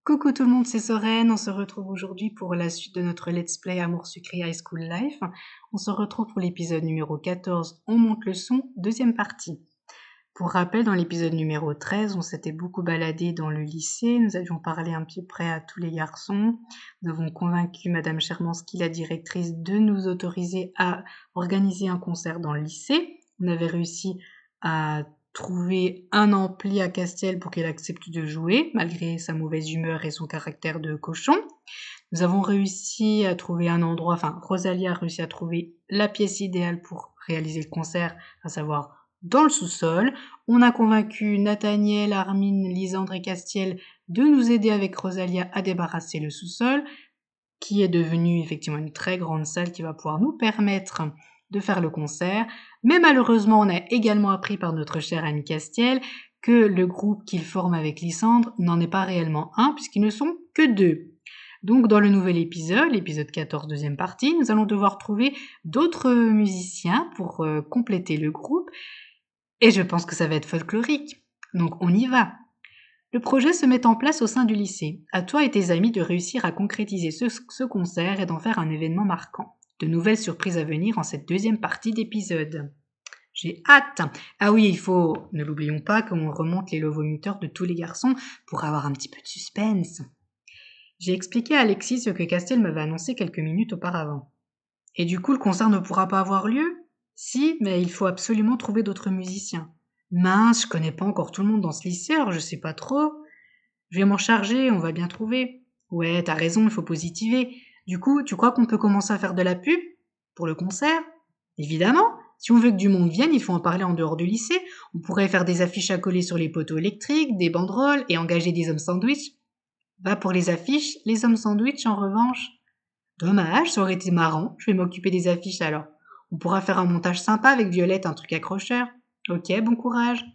Coucou tout le monde, c'est Soren. On se retrouve aujourd'hui pour la suite de notre Let's Play Amour sucré High School Life. On se retrouve pour l'épisode numéro 14, On monte le son, deuxième partie. Pour rappel, dans l'épisode numéro 13, on s'était beaucoup baladé dans le lycée. Nous avions parlé un petit près à tous les garçons. Nous avons convaincu Madame Chermansky, la directrice, de nous autoriser à organiser un concert dans le lycée. On avait réussi à trouver un ampli à Castiel pour qu'elle accepte de jouer, malgré sa mauvaise humeur et son caractère de cochon. Nous avons réussi à trouver un endroit, Rosalie a réussi à trouver la pièce idéale pour réaliser le concert, à savoir dans le sous-sol. On a convaincu Nathaniel, Armin, Lisandre et Castiel de nous aider avec Rosalia à débarrasser le sous-sol, qui est devenu effectivement une très grande salle qui va pouvoir nous permettre de faire le concert. Mais malheureusement, on a également appris par notre chère Annie Castiel que le groupe qu'il forme avec Lysandre n'en est pas réellement un, puisqu'ils ne sont que deux. Donc dans le nouvel épisode, l'épisode 14, deuxième partie, nous allons devoir trouver d'autres musiciens pour compléter le groupe. Et je pense que ça va être folklorique. Donc on y va. Le projet se met en place au sein du lycée. À toi et tes amis de réussir à concrétiser ce concert et d'en faire un événement marquant. De nouvelles surprises à venir en cette deuxième partie d'épisode. J'ai hâte. Ah oui, ne l'oublions pas, qu'on remonte les lovomuteurs de tous les garçons pour avoir un petit peu de suspense. J'ai expliqué à Alexis ce que Castiel m'avait annoncé quelques minutes auparavant. Et du coup, le concert ne pourra pas avoir lieu ? Si, mais il faut absolument trouver d'autres musiciens. Mince, je connais pas encore tout le monde dans ce lycée, alors je sais pas trop. Je vais m'en charger, on va bien trouver. Ouais, t'as raison, il faut positiver. Du coup, tu crois qu'on peut commencer à faire de la pub pour le concert ? Évidemment, si on veut que du monde vienne, il faut en parler en dehors du lycée. On pourrait faire des affiches à coller sur les poteaux électriques, des banderoles et engager des hommes sandwich. Va pour les affiches, les hommes sandwich en revanche. Dommage, ça aurait été marrant, je vais m'occuper des affiches alors. On pourra faire un montage sympa avec Violette, un truc accrocheur. Ok, bon courage.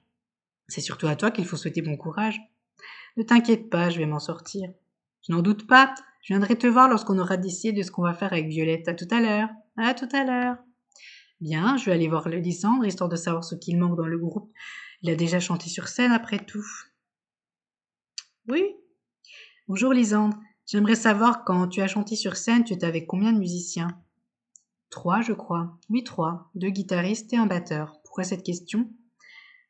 C'est surtout à toi qu'il faut souhaiter bon courage. Ne t'inquiète pas, je vais m'en sortir. Je n'en doute pas, je viendrai te voir lorsqu'on aura décidé de ce qu'on va faire avec Violette. À tout à l'heure. À tout à l'heure. Bien, je vais aller voir le Lysandre, histoire de savoir ce qu'il manque dans le groupe. Il a déjà chanté sur scène après tout. Oui. Bonjour Lysandre. J'aimerais savoir, quand tu as chanté sur scène, tu étais avec combien de musiciens ? 3, je crois. Oui, 3. 2 guitaristes et un batteur. Pourquoi cette question ?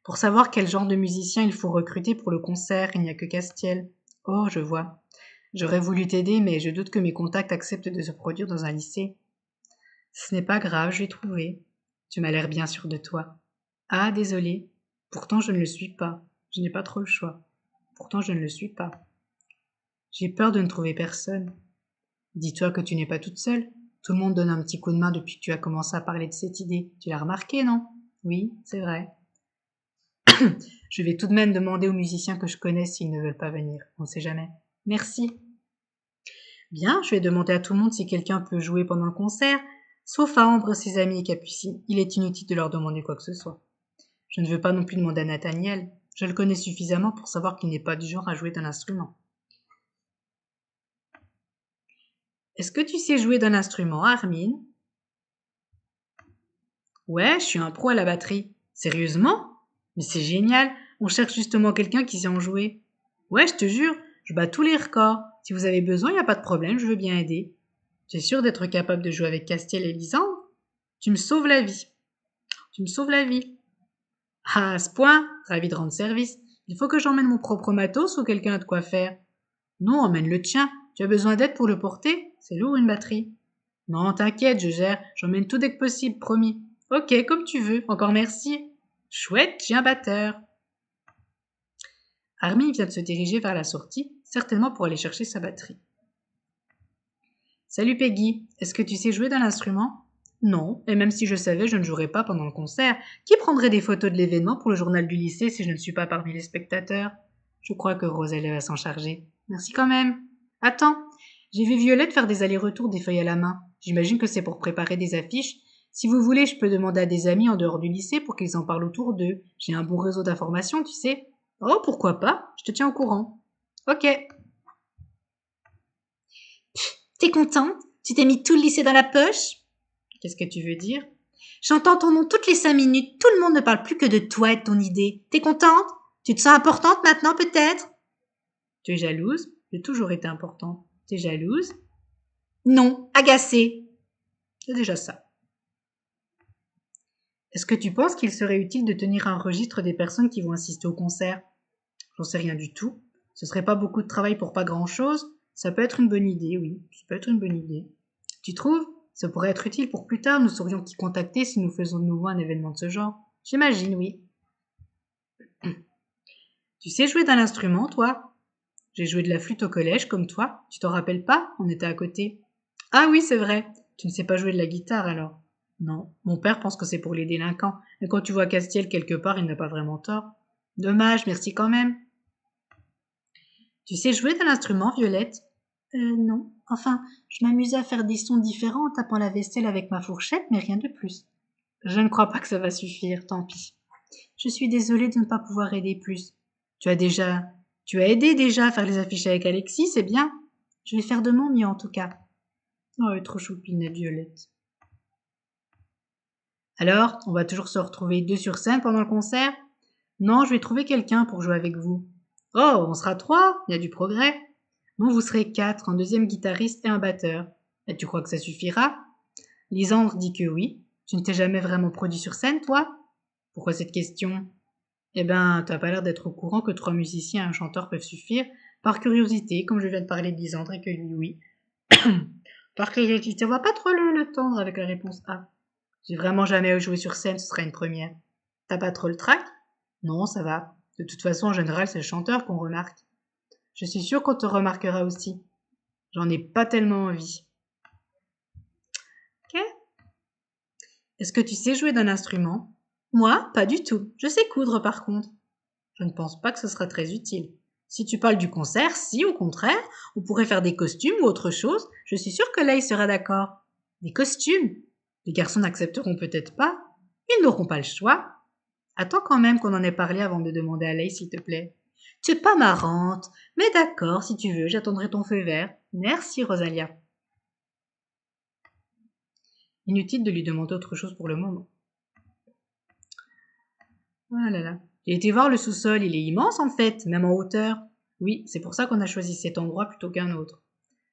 Pour savoir quel genre de musicien il faut recruter pour le concert, il n'y a que Castiel. Oh, je vois. J'aurais voulu t'aider, mais je doute que mes contacts acceptent de se produire dans un lycée. Ce n'est pas grave, je vais trouver. Tu m'as l'air bien sûr de toi. Ah, désolé. Pourtant, je ne le suis pas. Je n'ai pas trop le choix. Pourtant, je ne le suis pas. J'ai peur de ne trouver personne. Dis-toi que tu n'es pas toute seule. Tout le monde donne un petit coup de main depuis que tu as commencé à parler de cette idée. Tu l'as remarqué, non ? Oui, c'est vrai. Je vais tout de même demander aux musiciens que je connais s'ils ne veulent pas venir. On ne sait jamais. Merci. Bien, je vais demander à tout le monde si quelqu'un peut jouer pendant le concert, sauf à Ambre, ses amis et Capucine. Il est inutile de leur demander quoi que ce soit. Je ne veux pas non plus demander à Nathaniel. Je le connais suffisamment pour savoir qu'il n'est pas du genre à jouer d'un instrument. Est-ce que tu sais jouer d'un instrument, Armin ? Ouais, je suis un pro à la batterie. Sérieusement ? Mais c'est génial, on cherche justement quelqu'un qui sait en jouer. Ouais, je te jure, je bats tous les records. Si vous avez besoin, il n'y a pas de problème, je veux bien aider. Tu es sûr d'être capable de jouer avec Castiel et Lysandre ? Tu me sauves la vie. Tu me sauves la vie. Ah, à ce point, ravi de rendre service. Il faut que j'emmène mon propre matos ou quelqu'un a de quoi faire ? Non, emmène le tien. Tu as besoin d'aide pour le porter ? C'est lourd une batterie. Non, t'inquiète, je gère. J'emmène tout dès que possible, promis. Ok, comme tu veux. Encore merci. Chouette, j'ai un batteur. Armin vient de se diriger vers la sortie, certainement pour aller chercher sa batterie. Salut Peggy, est-ce que tu sais jouer d'un instrument ? Non, et même si je savais, je ne jouerais pas pendant le concert. Qui prendrait des photos de l'événement pour le journal du lycée si je ne suis pas parmi les spectateurs ? Je crois que Rosalie va s'en charger. Merci quand même. Attends, j'ai vu Violette faire des allers-retours des feuilles à la main. J'imagine que c'est pour préparer des affiches. Si vous voulez, je peux demander à des amis en dehors du lycée pour qu'ils en parlent autour d'eux. J'ai un bon réseau d'informations, tu sais. Oh, pourquoi pas ? Je te tiens au courant. Ok. T'es contente ? Tu t'es mis tout le lycée dans la poche ? Qu'est-ce que tu veux dire ? J'entends ton nom toutes les 5 minutes. Tout le monde ne parle plus que de toi et de ton idée. T'es contente ? Tu te sens importante maintenant, peut-être ? Tu es jalouse ? J'ai toujours été importante. T'es jalouse? Non, agacée. C'est déjà ça. Est-ce que tu penses qu'il serait utile de tenir un registre des personnes qui vont assister au concert? J'en sais rien du tout. Ce serait pas beaucoup de travail pour pas grand-chose. Ça peut être une bonne idée, oui. Ça peut être une bonne idée. Tu trouves? Ça pourrait être utile pour plus tard. Nous saurions qui contacter si nous faisons de nouveau un événement de ce genre. J'imagine, oui. Tu sais jouer d'un instrument, toi? J'ai joué de la flûte au collège, comme toi. Tu t'en rappelles pas? On était à côté. Ah oui, c'est vrai. Tu ne sais pas jouer de la guitare, alors? Non. Mon père pense que c'est pour les délinquants. Mais quand tu vois Castiel quelque part, il n'a pas vraiment tort. Dommage, merci quand même. Tu sais jouer d'un instrument, Violette? Non. Enfin, je m'amusais à faire des sons différents en tapant la vaisselle avec ma fourchette, mais rien de plus. Je ne crois pas que ça va suffire, tant pis. Je suis désolée de ne pas pouvoir aider plus. Tu as aidé déjà à faire les affiches avec Alexis, c'est bien. Je vais faire de mon mieux en tout cas. Oh, elle est trop choupinette, Violette. Alors, on va toujours se retrouver 2 sur scène pendant le concert? Non, je vais trouver quelqu'un pour jouer avec vous. Oh, on sera 3, il y a du progrès. Non, vous serez 4, un deuxième guitariste et un batteur. Et tu crois que ça suffira? Lisandre dit que oui. Tu ne t'es jamais vraiment produit sur scène, toi? Pourquoi cette question? Eh ben, t'as pas l'air d'être au courant que 3 musiciens et un chanteur peuvent suffire. Par curiosité, comme je viens de parler de Lisandre et que lui, oui. Par curiosité, on va pas trop le tendre avec la réponse A. J'ai vraiment jamais joué sur scène, ce serait une première. T'as pas trop le trac? Non, ça va. De toute façon, en général, c'est le chanteur qu'on remarque. Je suis sûre qu'on te remarquera aussi. J'en ai pas tellement envie. Ok? Est-ce que tu sais jouer d'un instrument? Moi, pas du tout. Je sais coudre par contre. Je ne pense pas que ce sera très utile. Si tu parles du concert, si, au contraire, on pourrait faire des costumes ou autre chose. Je suis sûre que Leï sera d'accord. Des costumes? Les garçons n'accepteront peut-être pas. Ils n'auront pas le choix. Attends quand même qu'on en ait parlé avant de demander à Leï, s'il te plaît. Tu es pas marrante, mais d'accord, si tu veux, j'attendrai ton feu vert. Merci, Rosalia. Inutile de lui demander autre chose pour le moment. Ah là là. J'ai été voir le sous-sol, il est immense en fait, même en hauteur. Oui, c'est pour ça qu'on a choisi cet endroit plutôt qu'un autre.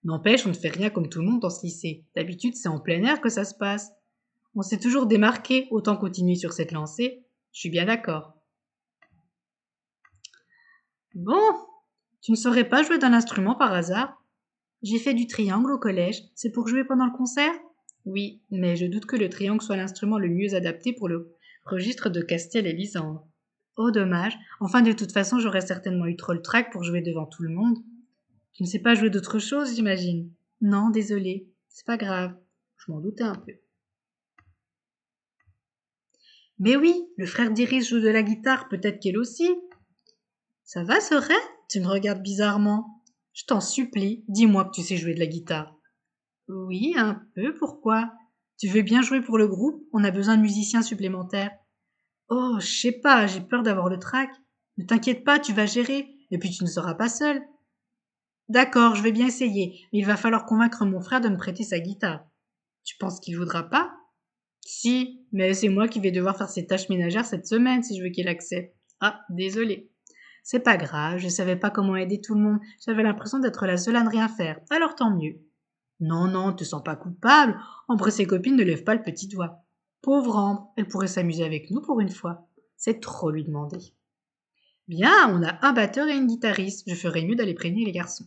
N'empêche, on ne fait rien comme tout le monde dans ce lycée. D'habitude, c'est en plein air que ça se passe. On s'est toujours démarqué, autant continuer sur cette lancée. Je suis bien d'accord. Bon, tu ne saurais pas jouer d'un instrument par hasard? J'ai fait du triangle au collège. C'est pour jouer pendant le concert? Oui, mais je doute que le triangle soit l'instrument le mieux adapté pour le registre de Castiel et Lisandre. Oh, dommage. Enfin, de toute façon, j'aurais certainement eu trop le trac pour jouer devant tout le monde. Tu ne sais pas jouer d'autre chose, j'imagine? Non, désolé. C'est pas grave. Je m'en doutais un peu. Mais oui, le frère d'Iris joue de la guitare, peut-être qu'elle aussi. Ça va, Soraya? Tu me regardes bizarrement. Je t'en supplie, dis-moi que tu sais jouer de la guitare. Oui, un peu, pourquoi? Tu veux bien jouer pour le groupe? On a besoin de musiciens supplémentaires. Oh, je sais pas, j'ai peur d'avoir le trac. Ne t'inquiète pas, tu vas gérer, et puis tu ne seras pas seul. D'accord, je vais bien essayer, mais il va falloir convaincre mon frère de me prêter sa guitare. Tu penses qu'il voudra pas? Si, mais c'est moi qui vais devoir faire ses tâches ménagères cette semaine si je veux qu'il accepte. Ah, désolé. C'est pas grave, je savais pas comment aider tout le monde. J'avais l'impression d'être la seule à ne rien faire. Alors tant mieux. Non, non, te sens pas coupable. Ambre et ses copines ne lèvent pas le petit doigt. Pauvre Ambre, elle pourrait s'amuser avec nous pour une fois. C'est trop lui demander. Bien, on a un batteur et une guitariste. Je ferais mieux d'aller prévenir les garçons.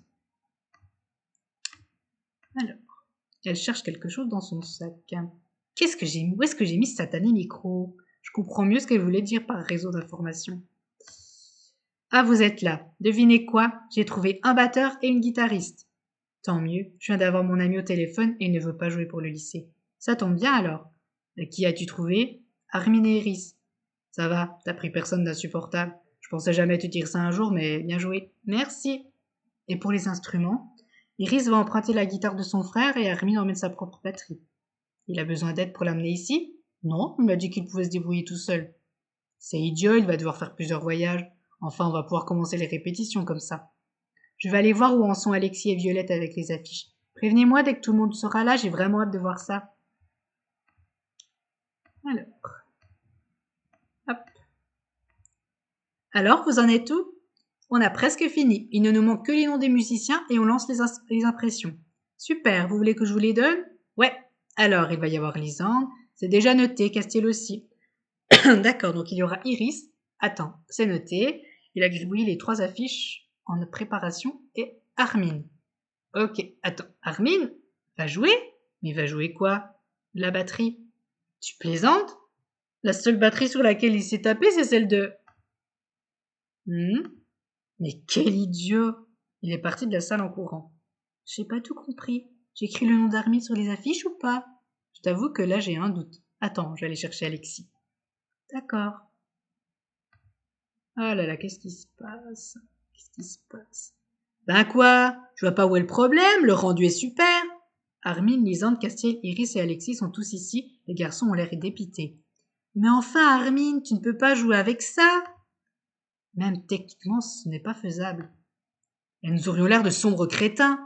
Alors, elle cherche quelque chose dans son sac. Qu'est-ce que j'ai mis? Où est-ce que j'ai mis ce satané micro? Je comprends mieux ce qu'elle voulait dire par réseau d'information. Ah, vous êtes là. Devinez quoi? J'ai trouvé un batteur et une guitariste. Tant mieux, je viens d'avoir mon ami au téléphone et il ne veut pas jouer pour le lycée. Ça tombe bien alors. Qui as-tu trouvé? Armin et Iris. Ça va, t'as pris personne d'insupportable. Je pensais jamais te dire ça un jour, mais bien joué. Merci. Et pour les instruments, Iris va emprunter la guitare de son frère et Armin emmène sa propre batterie. Il a besoin d'aide pour l'amener ici? Non, il m'a dit qu'il pouvait se débrouiller tout seul. C'est idiot, il va devoir faire plusieurs voyages. Enfin, on va pouvoir commencer les répétitions comme ça. Je vais aller voir où en sont Alexis et Violette avec les affiches. Prévenez-moi dès que tout le monde sera là, j'ai vraiment hâte de voir ça. Alors, hop. Alors, vous en êtes où? On a presque fini. Il ne nous manque que les noms des musiciens et on lance les impressions. Super, vous voulez que je vous les donne? Ouais. Alors, il va y avoir Lisande. C'est déjà noté, Castiel aussi. D'accord, donc il y aura Iris. Attends, c'est noté. Il a gribouillé les 3 affiches en préparation et Armin. Ok, attends, Armin va jouer? Mais va jouer quoi? La batterie. Tu plaisantes? La seule batterie sur laquelle il s'est tapé, c'est celle de... Mais quel idiot! Il est parti de la salle en courant. J'ai pas tout compris. J'ai écrit le nom d'Armin sur les affiches ou pas? Je t'avoue que là j'ai un doute. Attends, je vais aller chercher Alexis. D'accord. Ah là là, qu'est-ce qui se passe? Qu'est-ce qui se passe? Ben quoi? Je vois pas où est le problème, le rendu est super. Armin, Lisande, Castiel, Iris et Alexis sont tous ici. Les garçons ont l'air dépités. Mais enfin, Armin, tu ne peux pas jouer avec ça. Même techniquement, ce n'est pas faisable. Et nous aurions l'air de sombres crétins.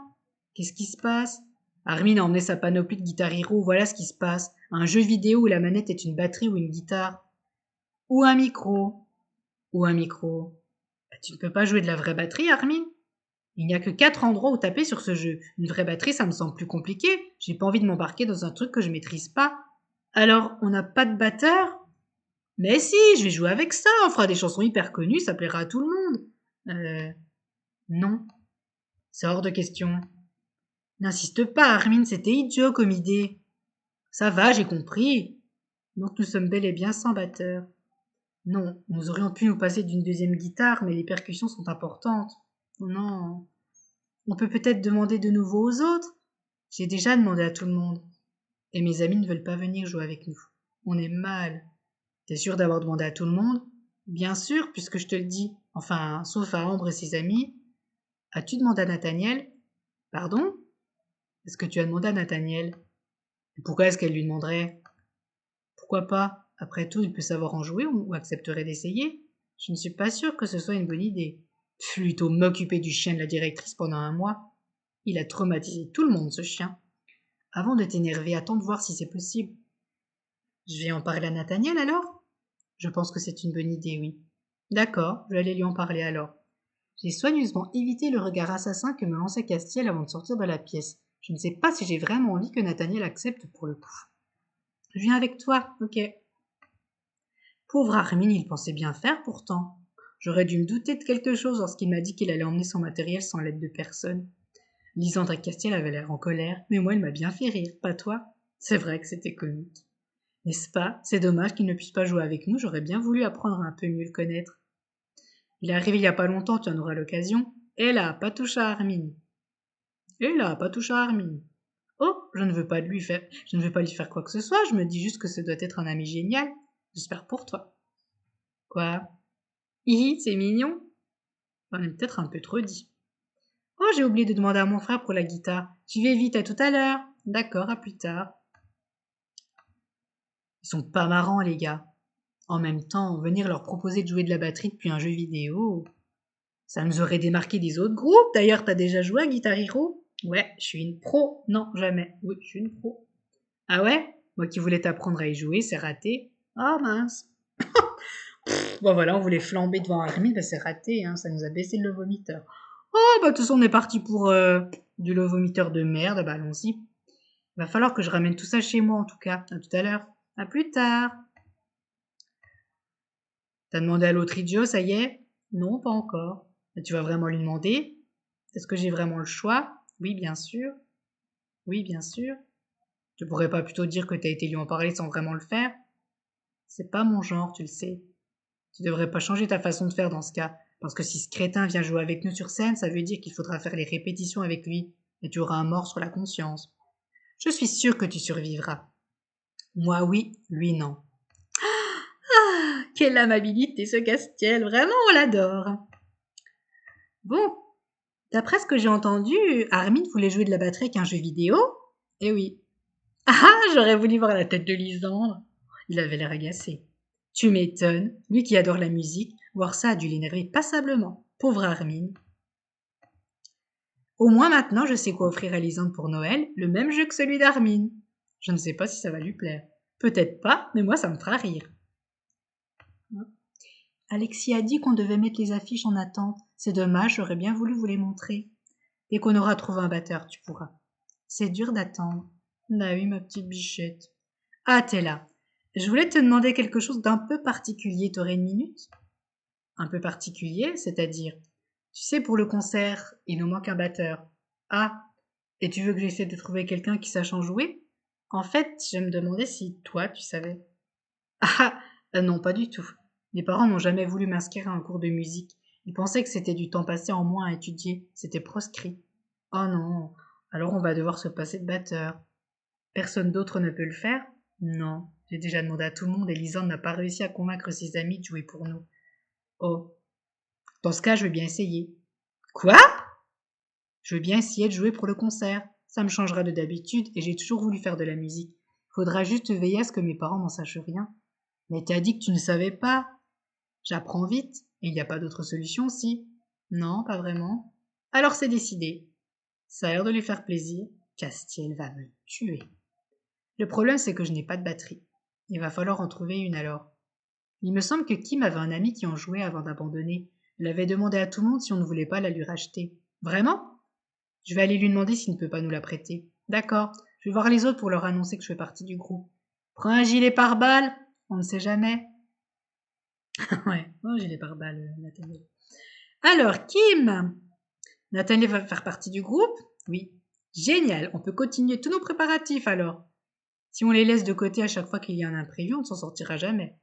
Qu'est-ce qui se passe? Armin a emmené sa panoplie de Guitar Hero, voilà ce qui se passe. Un jeu vidéo où la manette est une batterie ou une guitare. Ou un micro. Ou un micro. Tu ne peux pas jouer de la vraie batterie, Armin? Il n'y a que 4 endroits où taper sur ce jeu. Une vraie batterie, ça me semble plus compliqué. J'ai pas envie de m'embarquer dans un truc que je maîtrise pas. Alors, on n'a pas de batteur? Mais si, je vais jouer avec ça. On fera des chansons hyper connues, ça plaira à tout le monde. Non. C'est hors de question. N'insiste pas, Armin, c'était idiot comme idée. Ça va, j'ai compris. Donc nous sommes bel et bien sans batteur. Non, nous aurions pu nous passer d'une deuxième guitare, mais les percussions sont importantes. Non. On peut peut-être demander de nouveau aux autres. J'ai déjà demandé à tout le monde. Et mes amis ne veulent pas venir jouer avec nous. On est mal. T'es sûr d'avoir demandé à tout le monde? Bien sûr, puisque je te le dis. Enfin, sauf à Ambre et ses amis. As-tu demandé à Nathaniel? Pardon? Est-ce que tu as demandé à Nathaniel? Et pourquoi est-ce qu'elle lui demanderait? Pourquoi pas? Après tout, il peut savoir en jouer ou accepterait d'essayer. Je ne suis pas sûre que ce soit une bonne idée. Plutôt m'occuper du chien de la directrice pendant 1 mois. Il a traumatisé tout le monde, ce chien. Avant de t'énerver, attends de voir si c'est possible. Je vais en parler à Nathaniel alors? Je pense que c'est une bonne idée, oui. D'accord, je vais aller lui en parler alors. J'ai soigneusement évité le regard assassin que me lançait Castiel avant de sortir de la pièce. Je ne sais pas si j'ai vraiment envie que Nathaniel accepte pour le coup. Je viens avec toi, ok. Pauvre Armin, il pensait bien faire pourtant. J'aurais dû me douter de quelque chose lorsqu'il m'a dit qu'il allait emmener son matériel sans l'aide de personne. Lisandre et Castiel avaient l'air en colère, mais moi il m'a bien fait rire, pas toi? C'est vrai que c'était comique. N'est-ce pas? C'est dommage qu'il ne puisse pas jouer avec nous, j'aurais bien voulu apprendre à un peu mieux le connaître. Il est arrivé il y a pas longtemps, tu en auras l'occasion. Et là, pas touche à Armin. Et là, pas touche à Armin. Oh, je ne veux pas lui faire quoi que ce soit, je me dis juste que ce doit être un ami génial. J'espère pour toi. Quoi? Hi, c'est mignon. J'en ai peut-être un peu trop dit. Oh, j'ai oublié de demander à mon frère pour la guitare. J'y vais vite, à tout à l'heure. D'accord, à plus tard. Ils sont pas marrants, les gars. En même temps, venir leur proposer de jouer de la batterie depuis un jeu vidéo, ça nous aurait démarqué des autres groupes. D'ailleurs, t'as déjà joué à Guitar Hero? Ouais, je suis une pro. Non, jamais. Oui, je suis une pro. Ah ouais? Moi qui voulais t'apprendre à y jouer, c'est raté. Oh mince. Bon voilà, on voulait flamber devant Armin, bah c'est raté, hein, ça nous a baissé le vomiteur. Oh bah de toute façon on est parti pour du vomiteur de merde, bah allons-y. Va falloir que je ramène tout ça chez moi en tout cas. À tout à l'heure. À plus tard. T'as demandé à l'autre idiot, ça y est? Non, pas encore. Mais tu vas vraiment lui demander? Est-ce que j'ai vraiment le choix? Oui, bien sûr. Oui, bien sûr. Tu pourrais pas plutôt dire que t'as été lui en parler sans vraiment le faire? C'est pas mon genre, tu le sais. Tu devrais pas changer ta façon de faire dans ce cas. Parce que si ce crétin vient jouer avec nous sur scène, ça veut dire qu'il faudra faire les répétitions avec lui. Et tu auras un mort sur la conscience. Je suis sûre que tu survivras. Moi oui, lui non. Ah, quelle amabilité ce Castiel, vraiment on l'adore. Bon, d'après ce que j'ai entendu, Armin voulait jouer de la batterie avec un jeu vidéo. Eh oui. Ah, j'aurais voulu voir la tête de Lisandre. Il avait l'air agacé. Tu m'étonnes, lui qui adore la musique, voir ça a dû l'énerver passablement. Pauvre Armin. Au moins maintenant, je sais quoi offrir à Lisandre pour Noël, le même jeu que celui d'Armin. Je ne sais pas si ça va lui plaire. Peut-être pas, mais moi ça me fera rire. Alexis a dit qu'on devait mettre les affiches en attente. C'est dommage, j'aurais bien voulu vous les montrer. Dès qu'on aura trouvé un batteur, tu pourras. C'est dur d'attendre. Ah oui, ma petite bichette. Ah, t'es là. Je voulais te demander quelque chose d'un peu particulier. T'aurais une minute? Un peu particulier, c'est-à-dire? Tu sais, pour le concert, il nous manque un batteur. Ah, et tu veux que j'essaie de trouver quelqu'un qui sache en jouer? En fait, je me demandais si toi, tu savais. Ah, non, pas du tout. Mes parents n'ont jamais voulu m'inscrire à un cours de musique. Ils pensaient que c'était du temps passé en moins à étudier. C'était proscrit. Oh non, alors on va devoir se passer de batteur. Personne d'autre ne peut le faire? Non, j'ai déjà demandé à tout le monde et Lisande n'a pas réussi à convaincre ses amis de jouer pour nous. Oh, dans ce cas, je vais bien essayer. Quoi? Je veux bien essayer de jouer pour le concert. Ça me changera de d'habitude et j'ai toujours voulu faire de la musique. Faudra juste veiller à ce que mes parents n'en sachent rien. Mais t'as dit que tu ne savais pas. J'apprends vite. Et il n'y a pas d'autre solution, si? Non, pas vraiment. Alors c'est décidé. Ça a l'air de lui faire plaisir. Castiel va me tuer. Le problème, c'est que je n'ai pas de batterie. Il va falloir en trouver une alors. Il me semble que Kim avait un ami qui en jouait avant d'abandonner. Elle avait demandé à tout le monde si on ne voulait pas la lui racheter. Vraiment? Je vais aller lui demander s'il ne peut pas nous la prêter. D'accord. Je vais voir les autres pour leur annoncer que je fais partie du groupe. Prends un gilet pare-balles. On ne sait jamais. Ouais, un gilet pare-balles, Nathaniel. Alors, Kim, Nathaniel va faire partie du groupe? Oui. Génial. On peut continuer tous nos préparatifs alors. Si on les laisse de côté à chaque fois qu'il y a un imprévu, on ne s'en sortira jamais.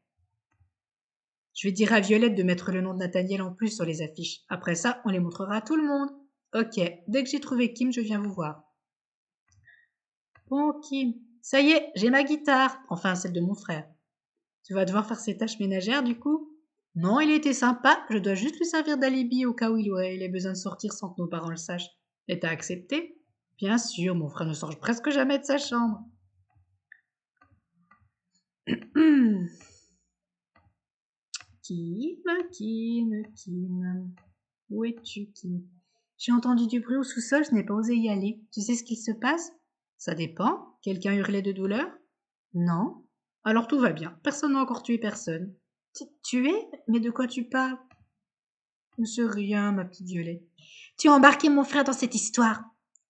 Je vais dire à Violette de mettre le nom de Nathaniel en plus sur les affiches. Après ça, on les montrera à tout le monde. Ok, dès que j'ai trouvé Kim, je viens vous voir. Bon, Kim, ça y est, j'ai ma guitare. Enfin, celle de mon frère. Tu vas devoir faire ses tâches ménagères, du coup? Non, il était sympa. Je dois juste lui servir d'alibi au cas où il ait besoin de sortir sans que nos parents le sachent. Et t'as accepté? Bien sûr, mon frère ne sort presque jamais de sa chambre. Kim. Où es-tu, Kim? J'ai entendu du bruit au sous-sol, je n'ai pas osé y aller. Tu sais ce qu'il se passe? Ça dépend. Quelqu'un hurlait de douleur? Non. Alors tout va bien. Personne n'a encore tué personne. Tué? Mais de quoi tu parles? Ne sais rien, ma petite Violette. Tu as embarqué mon frère dans cette histoire.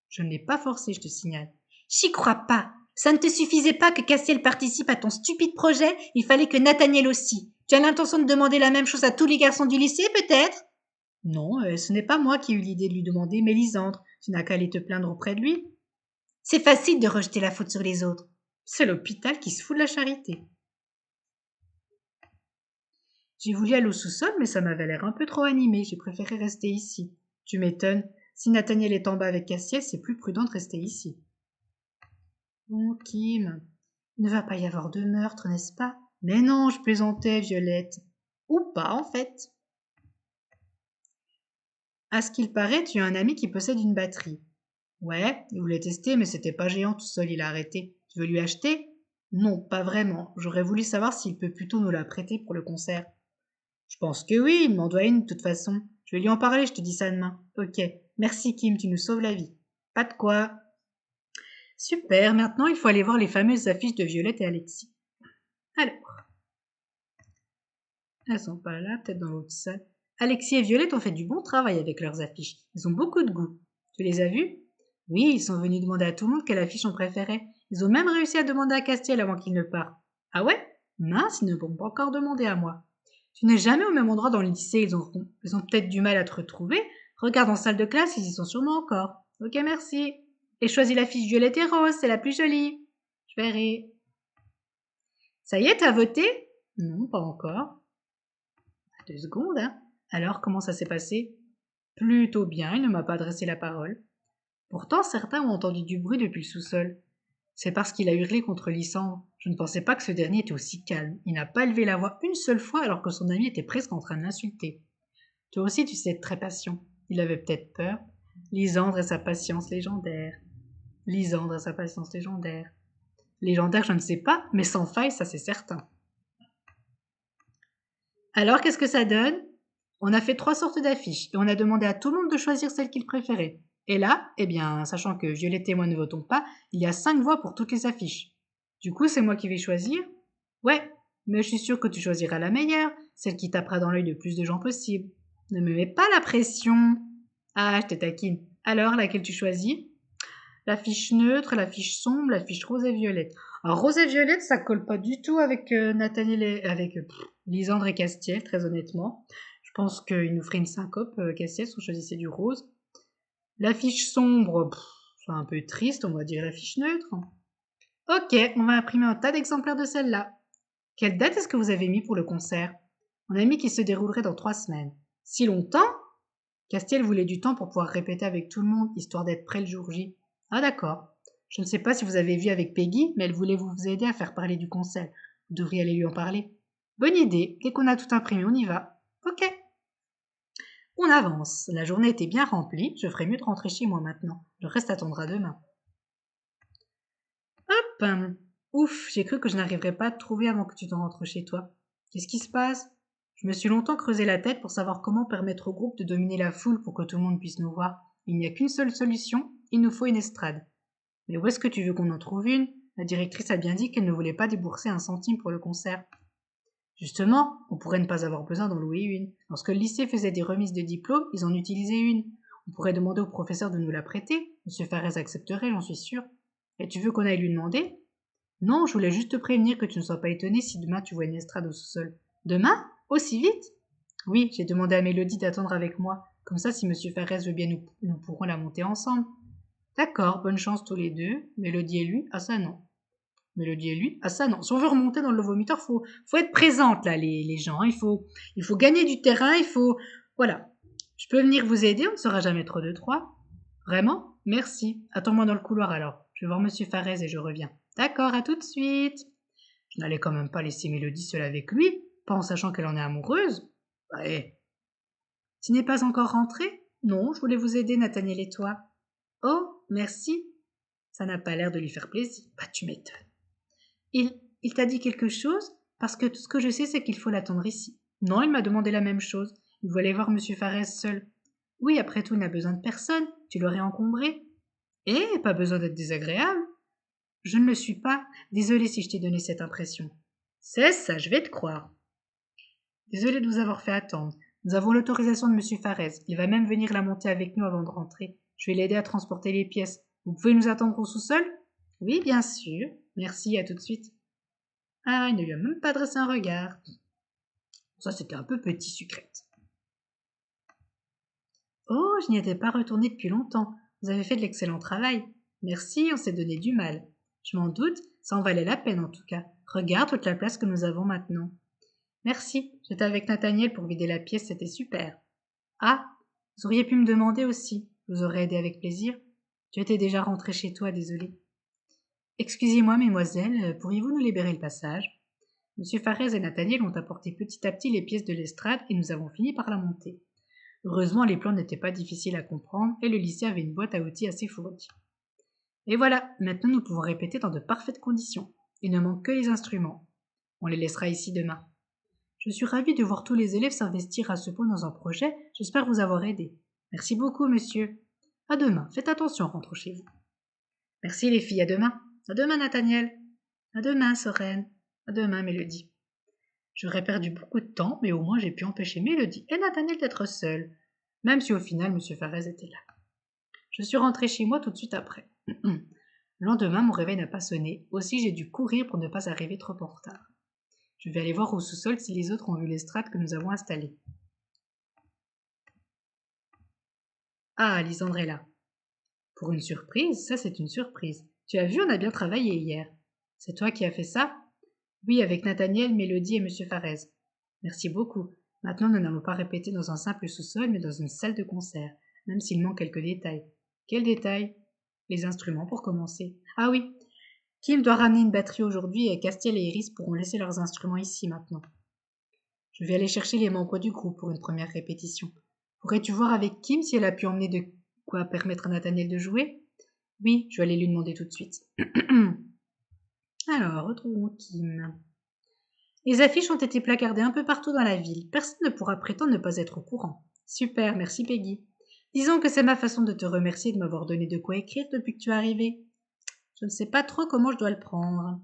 Je ne l'ai pas forcé, je te signale. J'y crois pas. Ça ne te suffisait pas que Castiel participe à ton stupide projet, il fallait que Nathaniel aussi. Tu as l'intention de demander la même chose à tous les garçons du lycée, peut-être? Non, ce n'est pas moi qui ai eu l'idée de lui demander, mais Lisandre. Tu n'as qu'à aller te plaindre auprès de lui. C'est facile de rejeter la faute sur les autres. C'est l'hôpital qui se fout de la charité. J'ai voulu aller au sous-sol, mais ça m'avait l'air un peu trop animé. J'ai préféré rester ici. Tu m'étonnes. Si Nathaniel est en bas avec Castiel, c'est plus prudent de rester ici. Bon, Kim, il ne va pas y avoir de meurtre, n'est-ce pas? Mais non, je plaisantais, Violette. Ou pas, en fait. À ce qu'il paraît, tu as un ami qui possède une batterie. Ouais, il voulait tester, mais c'était pas géant tout seul, il a arrêté. Tu veux lui acheter? Non, pas vraiment. J'aurais voulu savoir s'il peut plutôt nous la prêter pour le concert. Je pense que oui, il m'en doit une de toute façon. Je vais lui en parler, je te dis ça demain. Ok. Merci Kim, tu nous sauves la vie. Pas de quoi. Super, maintenant il faut aller voir les fameuses affiches de Violette et Alexis. Alors. Elles sont pas là, peut-être dans l'autre salle. Alexis et Violette ont fait du bon travail avec leurs affiches. Ils ont beaucoup de goût. Tu les as vus? Oui, ils sont venus demander à tout le monde quelle affiche on préférait. Ils ont même réussi à demander à Castiel avant qu'il ne parte. Ah ouais? Mince, ils ne vont pas encore demander à moi. Tu n'es jamais au même endroit dans le lycée, ils ont peut-être du mal à te retrouver. Regarde en salle de classe, ils y sont sûrement encore. Ok, merci. Et choisis l'affiche violette et rose, c'est la plus jolie. Je verrai. Ça y est, t'as voté? Non, pas encore. 2 secondes, hein. Alors, comment ça s'est passé? Plutôt bien, il ne m'a pas adressé la parole. Pourtant, certains ont entendu du bruit depuis le sous-sol. C'est parce qu'il a hurlé contre Lysandre. Je ne pensais pas que ce dernier était aussi calme. Il n'a pas élevé la voix une seule fois alors que son ami était presque en train de l'insulter. Toi aussi, tu sais être très patient. Il avait peut-être peur. Lysandre et sa patience légendaire. Lysandre et sa patience légendaire. Légendaire, je ne sais pas, mais sans faille, ça c'est certain. Alors, qu'est-ce que ça donne? On a fait 3 sortes d'affiches et on a demandé à tout le monde de choisir celle qu'il préférait. Et là, eh bien, sachant que Violette et moi ne votons pas, il y a 5 voix pour toutes les affiches. Du coup, c'est moi qui vais choisir? Ouais, mais je suis sûre que tu choisiras la meilleure. celle qui tapera dans l'œil de plus de gens possible. Ne me mets pas la pression. Ah, je te taquine. Alors, laquelle tu choisis? La fiche neutre, la fiche sombre, la fiche rose et violette. Alors, rose et violette, ça colle pas du tout avec Nathaniel et avec Lisandre et Castiel, très honnêtement. Je pense qu'il nous ferait une syncope, Castiel, si on choisissait du rose. La fiche sombre, c'est un peu triste, on va dire la fiche neutre. Ok, on va imprimer un tas d'exemplaires de celle-là. Quelle date est-ce que vous avez mis pour le concert? On a mis qu'il se déroulerait dans 3 semaines. Si longtemps? Castiel voulait du temps pour pouvoir répéter avec tout le monde, histoire d'être prêt le jour J. Ah d'accord. Je ne sais pas si vous avez vu avec Peggy, mais elle voulait vous aider à faire parler du concert. Vous devriez aller lui en parler. Bonne idée. Dès qu'on a tout imprimé, on y va. Ok. On avance. La journée était bien remplie. Je ferais mieux de rentrer chez moi maintenant. Le reste attendra demain. Hop. Ouf, j'ai cru que je n'arriverais pas à te trouver avant que tu t'en rentres chez toi. Qu'est-ce qui se passe? Je me suis longtemps creusé la tête pour savoir comment permettre au groupe de dominer la foule pour que tout le monde puisse nous voir. Il n'y a qu'une seule solution, il nous faut une estrade. Mais où est-ce que tu veux qu'on en trouve une? La directrice a bien dit qu'elle ne voulait pas débourser un centime pour le concert. Justement, on pourrait ne pas avoir besoin d'en louer une. Lorsque le lycée faisait des remises de diplômes, ils en utilisaient une. On pourrait demander au professeur de nous la prêter. Monsieur Farès accepterait, j'en suis sûre. Et tu veux qu'on aille lui demander? Non, je voulais juste te prévenir que tu ne sois pas étonné si demain tu vois une estrade au sous-sol. Demain? Aussi vite? Oui, j'ai demandé à Mélodie d'attendre avec moi. Comme ça, si monsieur Farès veut bien, nous pourrons la monter ensemble. D'accord, bonne chance tous les deux. Mélodie et lui, ah ça non. Mélodie et lui, ah ça non. Si on veut remonter dans le vomiteur, faut être présente là, les gens. Il faut gagner du terrain, voilà. Je peux venir vous aider, on ne sera jamais trop de trois. Vraiment? Merci. Attends-moi dans le couloir alors. Je vais voir monsieur Farès et je reviens. D'accord, à tout de suite. Je n'allais quand même pas laisser Mélodie seule avec lui, pas en sachant qu'elle en est amoureuse. Ouais. Tu n'es pas encore rentré? Non, je voulais vous aider, Nathaniel et toi. Oh, merci. Ça n'a pas l'air de lui faire plaisir. Bah, tu m'étonnes. Il t'a dit quelque chose? Parce que tout ce que je sais, c'est qu'il faut l'attendre ici. Non, il m'a demandé la même chose. Il voulait aller voir monsieur Farès seul. Oui, après tout, il n'a besoin de personne. Tu l'aurais encombré. Eh, pas besoin d'être désagréable. Je ne le suis pas. Désolée si je t'ai donné cette impression. C'est ça, je vais te croire. Désolée de vous avoir fait attendre. Nous avons l'autorisation de monsieur Farès. Il va même venir la monter avec nous avant de rentrer. Je vais l'aider à transporter les pièces. Vous pouvez nous attendre au sous-sol? Oui, bien sûr. Merci, à tout de suite. Ah, il ne lui a même pas adressé un regard. Ça, c'était un peu petit, sucrète. Oh, je n'y étais pas retournée depuis longtemps. Vous avez fait de l'excellent travail. Merci, on s'est donné du mal. Je m'en doute, ça en valait la peine en tout cas. Regarde toute la place que nous avons maintenant. Merci, j'étais avec Nathaniel pour vider la pièce, c'était super. Ah, vous auriez pu me demander aussi. Je vous aurais aidé avec plaisir. Tu étais déjà rentrée chez toi, désolée. Excusez-moi, mesdemoiselles, pourriez-vous nous libérer le passage? Monsieur Farès et Nathaniel ont apporté petit à petit les pièces de l'estrade et nous avons fini par la monter. Heureusement, les plans n'étaient pas difficiles à comprendre et le lycée avait une boîte à outils assez fournie. Et voilà, maintenant nous pouvons répéter dans de parfaites conditions. Il ne manque que les instruments. On les laissera ici demain. Je suis ravie de voir tous les élèves s'investir à ce point dans un projet. J'espère vous avoir aidé. Merci beaucoup, monsieur. À demain. Faites attention en rentrant chez vous. Merci les filles, à demain. À demain, Nathaniel. À demain, Sorène. À demain, Mélodie. J'aurais perdu beaucoup de temps, mais au moins j'ai pu empêcher Mélodie et Nathaniel d'être seuls, même si au final monsieur Farès était là. Je suis rentrée chez moi tout de suite après. Le lendemain, mon réveil n'a pas sonné, aussi j'ai dû courir pour ne pas arriver trop en retard. Je vais aller voir au sous-sol si les autres ont vu l'estrade que nous avons installée. Ah, Lisandre est là. Pour une surprise, ça c'est une surprise. Tu as vu, on a bien travaillé hier. C'est toi qui as fait ça? Oui, avec Nathaniel, Mélodie et monsieur Farès. Merci beaucoup. Maintenant, nous n'allons pas répéter dans un simple sous-sol, mais dans une salle de concert, même s'il manque quelques détails. Quels détails? Les instruments pour commencer. Ah oui, Kim doit ramener une batterie aujourd'hui et Castiel et Iris pourront laisser leurs instruments ici maintenant. Je vais aller chercher les membres du groupe pour une première répétition. Pourrais-tu voir avec Kim si elle a pu emmener de quoi permettre à Nathaniel de jouer? Oui, je vais aller lui demander tout de suite. Alors, retrouvons Kim. Les affiches ont été placardées un peu partout dans la ville. Personne ne pourra prétendre ne pas être au courant. Super, merci Peggy. Disons que c'est ma façon de te remercier de m'avoir donné de quoi écrire depuis que tu es arrivée. Je ne sais pas trop comment je dois le prendre.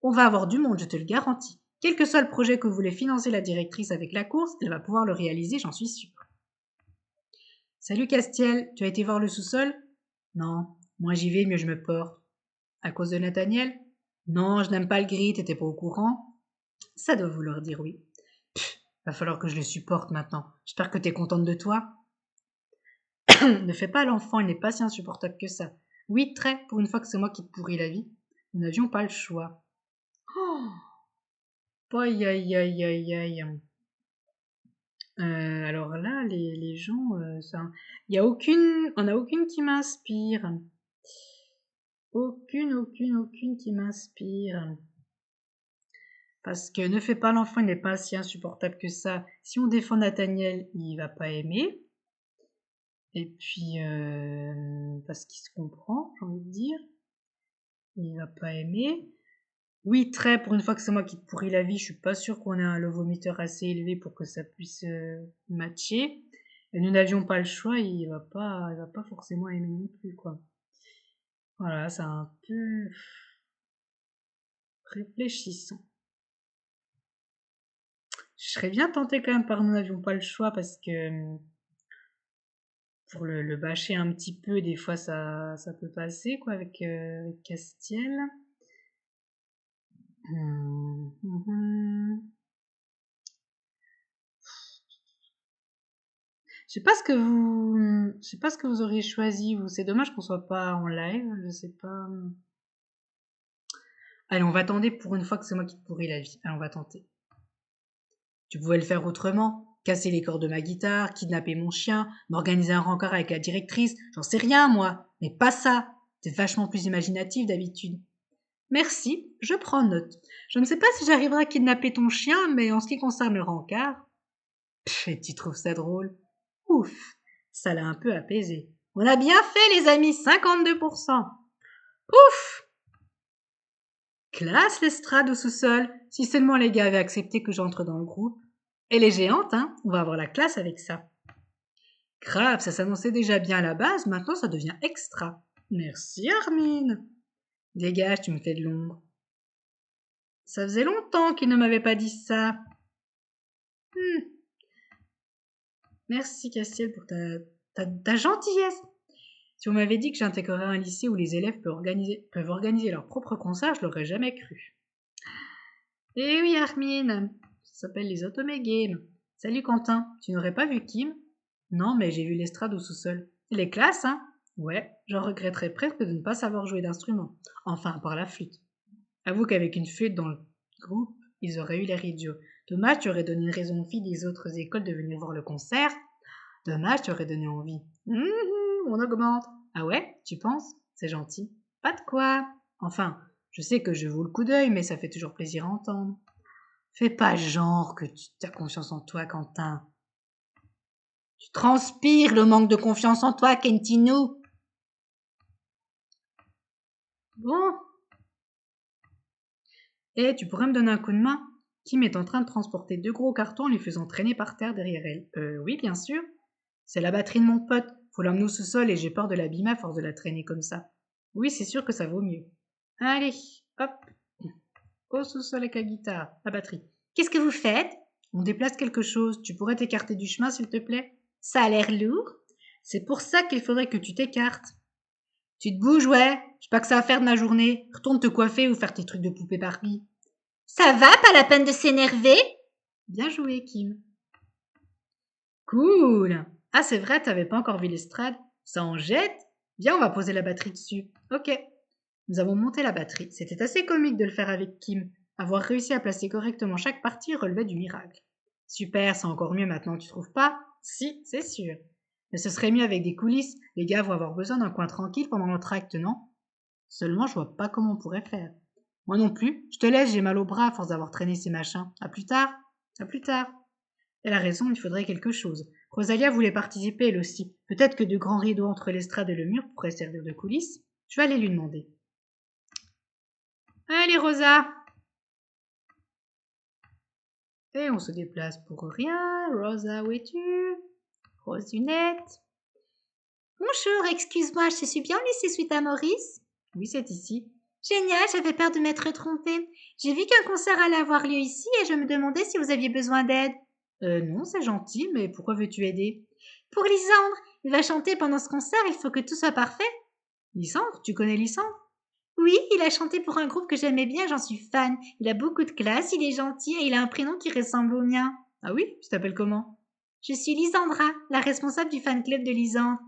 On va avoir du monde, je te le garantis. Quel que soit le projet que voulait financer la directrice avec la course, elle va pouvoir le réaliser, j'en suis sûre. Salut Castiel, tu as été voir le sous-sol? Non, moins j'y vais, mieux je me porte. À cause de Nathaniel? Non, je n'aime pas le gris, t'étais pas au courant? Ça doit vouloir dire oui. Pff, va falloir que je le supporte maintenant. J'espère que t'es contente de toi. Ne fais pas l'enfant, il n'est pas si insupportable que ça. Oui, très, pour une fois que c'est moi qui te pourris la vie. Nous n'avions pas le choix. Oh, aïe, aïe, aïe, aïe, aïe. Alors là, les gens, ça... Il y a aucune... On n'a aucune qui m'inspire. Aucune qui m'inspire. Parce que ne fais pas l'enfant, il n'est pas si insupportable que ça. Si on défend Nathaniel, il va pas aimer. Et puis, parce qu'il se comprend, j'ai envie de dire. Il va pas aimer. Oui, très, pour une fois que c'est moi qui te pourris la vie, je suis pas sûre qu'on ait un lot vomiteur assez élevé pour que ça puisse matcher. Et nous n'avions pas le choix, il va pas forcément aimer non plus, quoi. Voilà, c'est un peu réfléchissant. Je serais bien tentée quand même par nous n'avions pas le choix parce que pour le bâcher un petit peu, des fois ça peut passer, quoi, avec Castiel. Je sais pas ce que vous auriez choisi, vous. C'est dommage qu'on soit pas en live, je sais pas. Allez, on va tenter pour une fois que c'est moi qui te pourris la vie. Allez, on va tenter. Tu pouvais le faire autrement. Casser les cordes de ma guitare, kidnapper mon chien, m'organiser un rencard avec la directrice. J'en sais rien, moi. Mais pas ça. T'es vachement plus imaginatif d'habitude. Merci, je prends note. Je ne sais pas si j'arriverai à kidnapper ton chien, mais en ce qui concerne le rencard... Pff, tu trouves ça drôle? Ouf, ça l'a un peu apaisé. On a bien fait, les amis, 52%. Ouf! Classe l'estrade au sous-sol. Si seulement les gars avaient accepté que j'entre dans le groupe. Elle est géante, hein? On va avoir la classe avec ça. Grave, ça s'annonçait déjà bien à la base, maintenant ça devient extra. Merci, Armine. Dégage, tu me fais de l'ombre. Ça faisait longtemps qu'il ne m'avait pas dit ça. Merci, Castiel, pour ta gentillesse. Si on m'avait dit que j'intégrerais un lycée où les élèves peuvent organiser leur propre concert, je l'aurais jamais cru. Eh oui, Armine, ça s'appelle les Automé Games. Salut Quentin, tu n'aurais pas vu Kim? Non, mais j'ai vu l'estrade au sous-sol. Elle est classe, hein? Ouais, j'en regretterais presque de ne pas savoir jouer d'instrument. Enfin, à part la flûte. Avoue qu'avec une flûte dans le groupe, ils auraient eu l'air idiots. Dommage, tu aurais donné une raison aux filles des autres écoles de venir voir le concert. Dommage, tu aurais donné envie. On augmente. Ah ouais, tu penses? C'est gentil. Pas de quoi. Enfin, je sais que je vaux le coup d'œil, mais ça fait toujours plaisir à entendre. Fais pas genre que tu as confiance en toi, Quentin. Tu transpires le manque de confiance en toi, Kentino. Bon. Eh, tu pourrais me donner un coup de main? Kim est en train de transporter 2 gros cartons en les faisant traîner par terre derrière elle. Oui, bien sûr. C'est la batterie de mon pote. Faut l'emmener au sous-sol et j'ai peur de l'abîmer à force de la traîner comme ça. Oui, c'est sûr que ça vaut mieux. Allez, hop. Au sous-sol avec la guitare, la batterie. Qu'est-ce que vous faites? On déplace quelque chose. Tu pourrais t'écarter du chemin, s'il te plaît? Ça a l'air lourd. C'est pour ça qu'il faudrait que tu t'écartes. Tu te bouges, ouais. J'ai pas que ça à faire de ma journée. Retourne te coiffer ou faire tes trucs de poupée Barbie. Ça va, pas la peine de s'énerver? Bien joué, Kim. Cool. Ah, c'est vrai, t'avais pas encore vu l'estrade. Ça en jette? Viens, on va poser la batterie dessus. Ok. Nous avons monté la batterie. C'était assez comique de le faire avec Kim. Avoir réussi à placer correctement chaque partie relevait du miracle. Super, c'est encore mieux maintenant, tu trouves pas? Si, c'est sûr. Mais ce serait mieux avec des coulisses. Les gars vont avoir besoin d'un coin tranquille pendant notre acte, non? Seulement, je vois pas comment on pourrait faire. Moi non plus. Je te laisse, j'ai mal au bras à force d'avoir traîné ces machins. À plus tard. À plus tard. Elle a raison, il faudrait quelque chose. Rosalia voulait participer elle aussi. Peut-être que de grands rideaux entre l'estrade et le mur pourraient servir de coulisses. Je vais aller lui demander. Allez, Rosa! Et on se déplace pour rien. Rosa, où es-tu? Rosunette. Bonjour, excuse-moi, je te suis bien laissé suite à Maurice? Oui, c'est ici. Génial, j'avais peur de m'être trompée. J'ai vu qu'un concert allait avoir lieu ici et je me demandais si vous aviez besoin d'aide. Non, c'est gentil, mais pourquoi veux-tu aider? Pour Lisandre, il va chanter pendant ce concert, il faut que tout soit parfait. Lysandre, tu connais Lysandre? Oui, il a chanté pour un groupe que j'aimais bien, j'en suis fan. Il a beaucoup de classe, il est gentil et il a un prénom qui ressemble au mien. Ah oui, tu t'appelles comment? Je suis Lisandra, la responsable du fan club de Lisandre.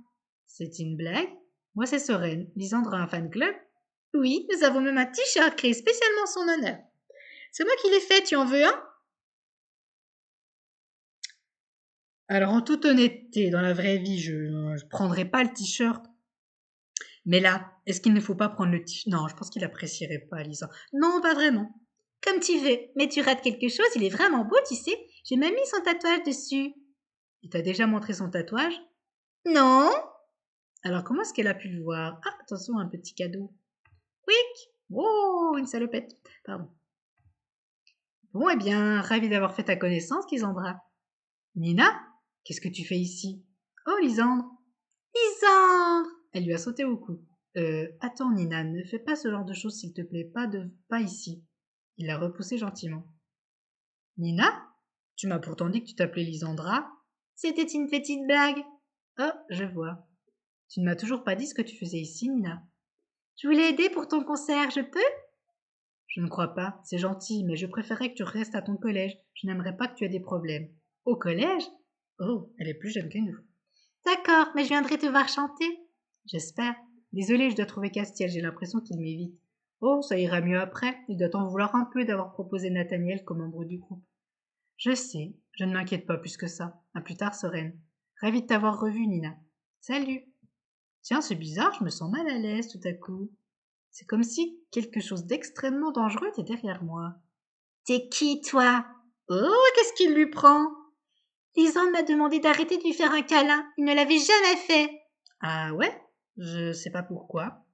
C'est une blague? Moi, c'est Soren. Lysandre a un fan club? Oui, nous avons même un t-shirt créé spécialement en son honneur. C'est moi qui l'ai fait, tu en veux un? Alors, en toute honnêteté, dans la vraie vie, je ne prendrais pas le t-shirt. Mais là, est-ce qu'il ne faut pas prendre le t-shirt? Non, je pense qu'il apprécierait pas, Lisa. Non, pas vraiment. Comme tu veux, mais tu rates quelque chose, il est vraiment beau, tu sais. J'ai même mis son tatouage dessus. Il t'a déjà montré son tatouage? Non? Alors, comment est-ce qu'elle a pu le voir? Ah, attention, un petit cadeau. Wick! Oh, une salopette. Pardon. Bon, eh bien, ravi d'avoir fait ta connaissance, Lisandra. Nina, qu'est-ce que tu fais ici? Oh, Lisandre. Lisandre! Elle lui a sauté au cou. Attends, Nina, ne fais pas ce genre de choses, s'il te plaît, pas ici. Il l'a repoussée gentiment. Nina, tu m'as pourtant dit que tu t'appelais Lisandra. C'était une petite blague. Oh, je vois. Tu ne m'as toujours pas dit ce que tu faisais ici, Nina. Je voulais aider pour ton concert, je peux? Je ne crois pas, c'est gentil, mais je préférerais que tu restes à ton collège. Je n'aimerais pas que tu aies des problèmes. Au collège? Oh, elle est plus jeune que nous. D'accord, mais je viendrai te voir chanter. J'espère. Désolée, je dois trouver Castiel, j'ai l'impression qu'il m'évite. Oh, ça ira mieux après. Il doit en vouloir un peu d'avoir proposé Nathaniel comme membre du groupe. Je sais, je ne m'inquiète pas plus que ça. À plus tard, Soren. Ravi de t'avoir revue, Nina. Salut. Tiens, c'est bizarre, je me sens mal à l'aise tout à coup. C'est comme si quelque chose d'extrêmement dangereux était derrière moi. T'es qui, toi? Oh, qu'est-ce qu'il lui prend? Lisandre m'a demandé d'arrêter de lui faire un câlin. Il ne l'avait jamais fait. Ah ouais? Je sais pas pourquoi.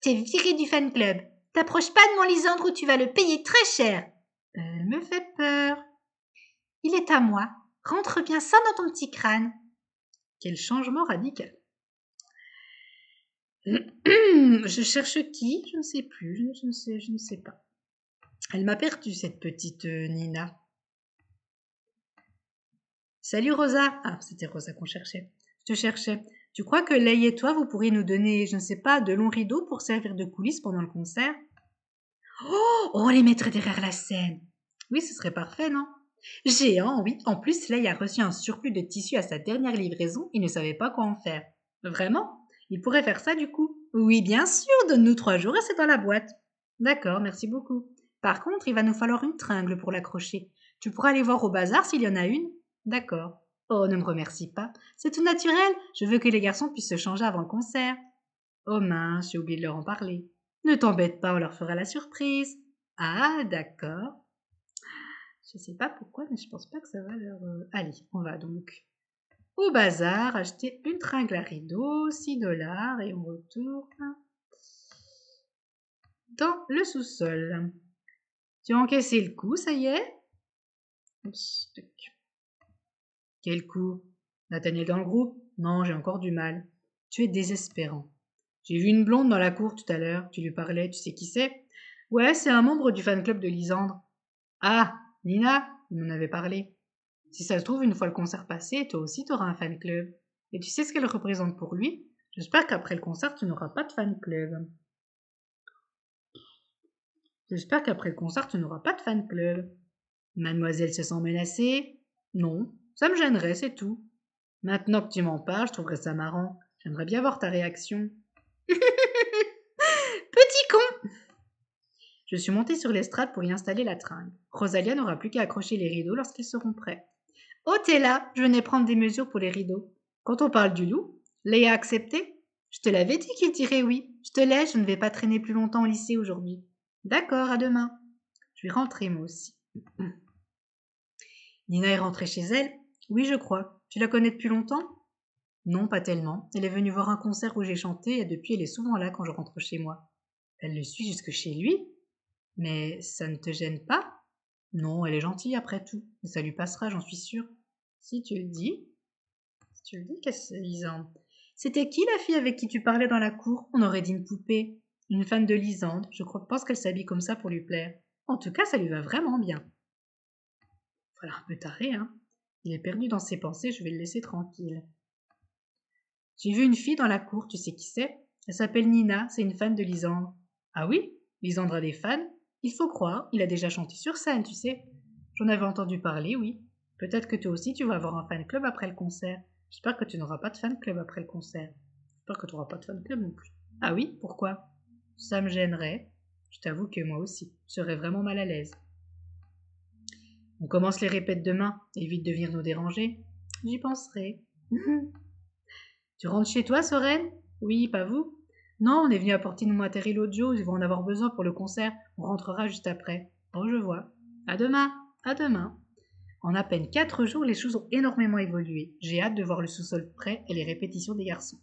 T'es viré du fan club. T'approches pas de mon Lisandre ou tu vas le payer très cher. Elle me fait peur. Il est à moi. Rentre bien ça dans ton petit crâne. Quel changement radical. Je cherche qui? Je ne sais plus, je ne sais pas. Elle m'a perdue, cette petite Nina. Salut Rosa. Ah, c'était Rosa qu'on cherchait. Je te cherchais. Tu crois que Leigh et toi, vous pourriez nous donner, je ne sais pas, de longs rideaux pour servir de coulisses pendant le concert? Oh, on les mettrait derrière la scène. Oui, ce serait parfait, non? Géant, oui. En plus, Leigh a reçu un surplus de tissu à sa dernière livraison. Il ne savait pas quoi en faire. Vraiment? Il pourrait faire ça du coup? Oui, bien sûr. Donne-nous 3 jours et c'est dans la boîte. D'accord, merci beaucoup. Par contre, il va nous falloir une tringle pour l'accrocher. Tu pourras aller voir au bazar s'il y en a une? D'accord. Oh, ne me remercie pas. C'est tout naturel. Je veux que les garçons puissent se changer avant le concert. Oh mince, j'ai oublié de leur en parler. Ne t'embête pas, on leur fera la surprise. Ah, d'accord. Je sais pas pourquoi, mais je pense pas que ça va leur... Allez, on va donc au bazar acheter une tringle à rideau, 6 $ et on retourne dans le sous-sol. Tu as encaissé le coup, ça y est? Oups, tac. Quel coup? Nathaniel dans le groupe? Non, j'ai encore du mal. Tu es désespérant. J'ai vu une blonde dans la cour tout à l'heure. Tu lui parlais, tu sais qui c'est? Ouais, c'est un membre du fan club de Lisandre. Ah, Nina, il m'en avait parlé. Si ça se trouve, une fois le concert passé, toi aussi t'auras un fan club. Et tu sais ce qu'elle représente pour lui? J'espère qu'après le concert, tu n'auras pas de fan club. J'espère qu'après le concert, tu n'auras pas de fan club. Mademoiselle se sent menacée? Non, ça me gênerait, c'est tout. Maintenant que tu m'en parles, je trouverais ça marrant. J'aimerais bien voir ta réaction. Petit con! Je suis montée sur l'estrade pour y installer la tringle. Rosalia n'aura plus qu'à accrocher les rideaux lorsqu'ils seront prêts. Oh, t'es là, je venais prendre des mesures pour les rideaux. Quand on parle du loup, Léa a accepté? Je te l'avais dit qu'il dirait oui. Je te laisse, je ne vais pas traîner plus longtemps au lycée aujourd'hui. D'accord, à demain. Je vais rentrer moi aussi. Nina est rentrée chez elle? Oui, je crois. Tu la connais depuis longtemps? Non, pas tellement. Elle est venue voir un concert où j'ai chanté et depuis elle est souvent là quand je rentre chez moi. Elle le suit jusque chez lui? Mais ça ne te gêne pas? Non, elle est gentille après tout. Et ça lui passera, j'en suis sûre. Si tu le dis. Si tu le dis, qu'est-ce que c'est, Lisandre? C'était qui la fille avec qui tu parlais dans la cour? On aurait dit une poupée. Une fan de Lisande, pense qu'elle s'habille comme ça pour lui plaire. En tout cas, ça lui va vraiment bien. Voilà, un peu taré, hein. Il est perdu dans ses pensées, je vais le laisser tranquille. J'ai vu une fille dans la cour, tu sais qui c'est? Elle s'appelle Nina, c'est une fan de Lisandre. Ah oui? Lisandre a des fans? Il faut croire, il a déjà chanté sur scène, tu sais. J'en avais entendu parler, oui. Peut-être que toi aussi tu vas avoir un fan club après le concert. J'espère que tu n'auras pas de fan club après le concert. J'espère que tu n'auras pas de fan club non plus. Ah oui? Pourquoi? Ça me gênerait. Je t'avoue que moi aussi, je serais vraiment mal à l'aise. On commence les répètes demain, évite de venir nous déranger. J'y penserai. Tu rentres chez toi, Soren? Oui, pas vous? Non, on est venu apporter nos matériels audio, ils vont en avoir besoin pour le concert. On rentrera juste après. Oh, je vois. À demain. À demain. En à peine 4 jours, les choses ont énormément évolué. J'ai hâte de voir le sous-sol prêt et les répétitions des garçons.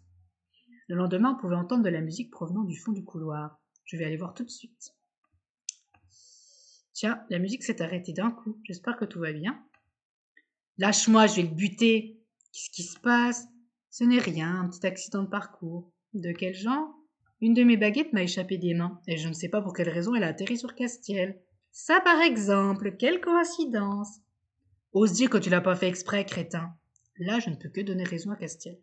Le lendemain, on pouvait entendre de la musique provenant du fond du couloir. Je vais aller voir tout de suite. Tiens, la musique s'est arrêtée d'un coup. J'espère que tout va bien. Lâche-moi, je vais le buter. Qu'est-ce qui se passe? Ce n'est rien, un petit accident de parcours. De quel genre? Une de mes baguettes m'a échappé des mains, et je ne sais pas pour quelle raison elle a atterri sur Castiel. Ça par exemple, quelle coïncidence! Ose dire que tu l'as pas fait exprès, crétin. Là, je ne peux que donner raison à Castiel.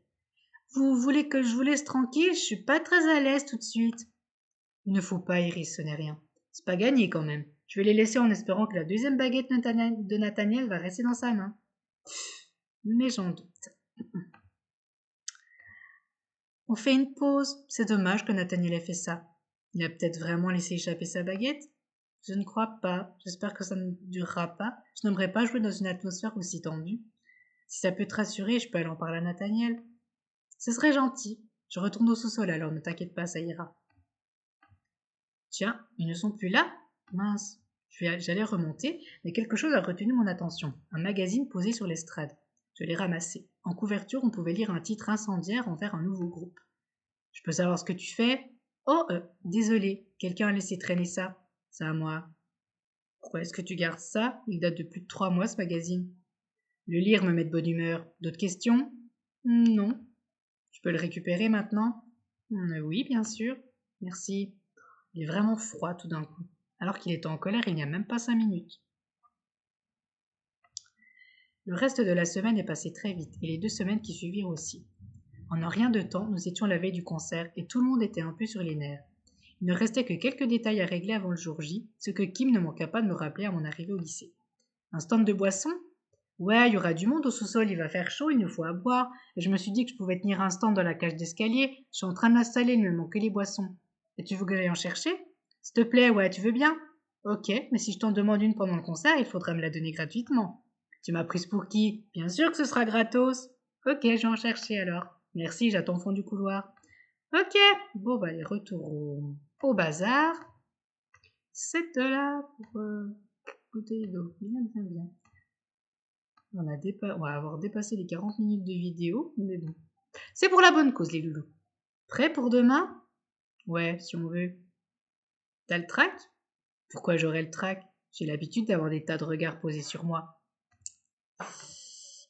Vous voulez que je vous laisse tranquille? Je suis pas très à l'aise tout de suite. Il ne faut pas, Iris, ce n'est rien. C'est pas gagné quand même. Je vais les laisser en espérant que la deuxième baguette de Nathaniel va rester dans sa main. Mais j'en doute. On fait une pause. C'est dommage que Nathaniel ait fait ça. Il a peut-être vraiment laissé échapper sa baguette? Je ne crois pas. J'espère que ça ne durera pas. Je n'aimerais pas jouer dans une atmosphère aussi tendue. Si ça peut te rassurer, je peux aller en parler à Nathaniel. Ce serait gentil. Je retourne au sous-sol alors, ne t'inquiète pas, ça ira. Tiens, ils ne sont plus là? Mince. J'allais remonter, mais quelque chose a retenu mon attention. Un magazine posé sur l'estrade. Je l'ai ramassé. En couverture, on pouvait lire un titre incendiaire envers un nouveau groupe. Je peux savoir ce que tu fais? Oh, désolé, quelqu'un a laissé traîner ça. C'est à moi. Pourquoi est-ce que tu gardes ça? Il date de plus de 3 mois, ce magazine. Le lire me met de bonne humeur. D'autres questions? Non. Je peux le récupérer maintenant? Oui, bien sûr. Merci. Il est vraiment froid tout d'un coup. Alors qu'il était en colère il n'y a même pas 5 minutes. Le reste de la semaine est passé très vite, et les 2 semaines qui suivirent aussi. En un rien de temps, nous étions la veille du concert, et tout le monde était un peu sur les nerfs. Il ne restait que quelques détails à régler avant le jour J, ce que Kim ne manqua pas de me rappeler à mon arrivée au lycée. Un stand de boissons? Ouais, il y aura du monde au sous-sol, il va faire chaud, il nous faut à boire, et je me suis dit que je pouvais tenir un stand dans la cage d'escalier, je suis en train de l'installer, il me manque que les boissons. Et tu veux que j'aille en chercher? S'il te plaît, ouais, tu veux bien? Ok, mais si je t'en demande une pendant le concert, il faudra me la donner gratuitement. Tu m'as prise pour qui? Bien sûr que ce sera gratos. Ok, je vais en chercher alors. Merci, j'attends au fond du couloir. Ok, bon bah les retours au bazar. C'est de là pour bouteille d'eau. Bien, bien, bien. On va avoir dépassé les 40 minutes de vidéo, mais bon. C'est pour la bonne cause, les loulous. Prêt pour demain? Ouais, si on veut. T'as le trac? Pourquoi j'aurais le trac? J'ai l'habitude d'avoir des tas de regards posés sur moi.